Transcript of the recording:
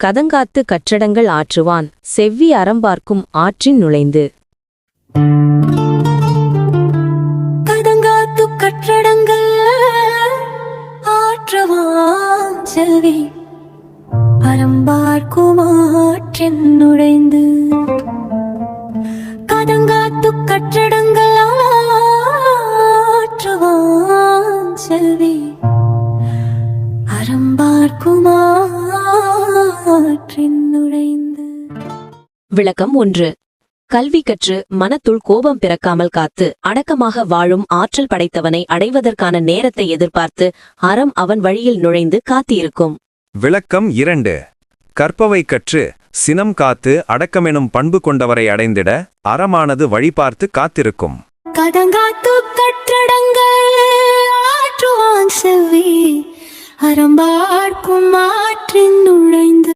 கதங்காத்து கற்றடங்கள் ஆற்றுவான் செவ்வி அறம்பார்க்கும் ஆற்றின் நுழைந்து. கதங்காத்து கற்றடங்கள் ஆற்றுவான் செவ்வி அறம்பார்க்கும் ஆற்றின் நுழைந்து. கதங்காத்து கற்றடங்கள் ஆற்றுவான் செவ்வி அறம்பார்க்கும் ஆற்றின் நுழைந்து. விளக்கம் 1. கல்வி கற்று மனத்துள் கோபம் பிறக்காமல் காத்து அடக்கமாக வாழும் ஆற்றல் படைத்தவனை அடைவதற்கான நேரத்தை எதிர்பார்த்து அறம் அவன் வழியில் நுழைந்து காத்திருக்கும். விளக்கம் 2. கற்பவை கற்று சினம் காத்து அடக்கமெனும் பண்பு கொண்டவரை அடைந்திட அறமானது வழிபார்த்து காத்திருக்கும். கதங்காத்து கற்றடங்கள் ஆற்றுவான் செவ்வி அறம்பார்க்கும் ஆற்றின் நுழைந்து.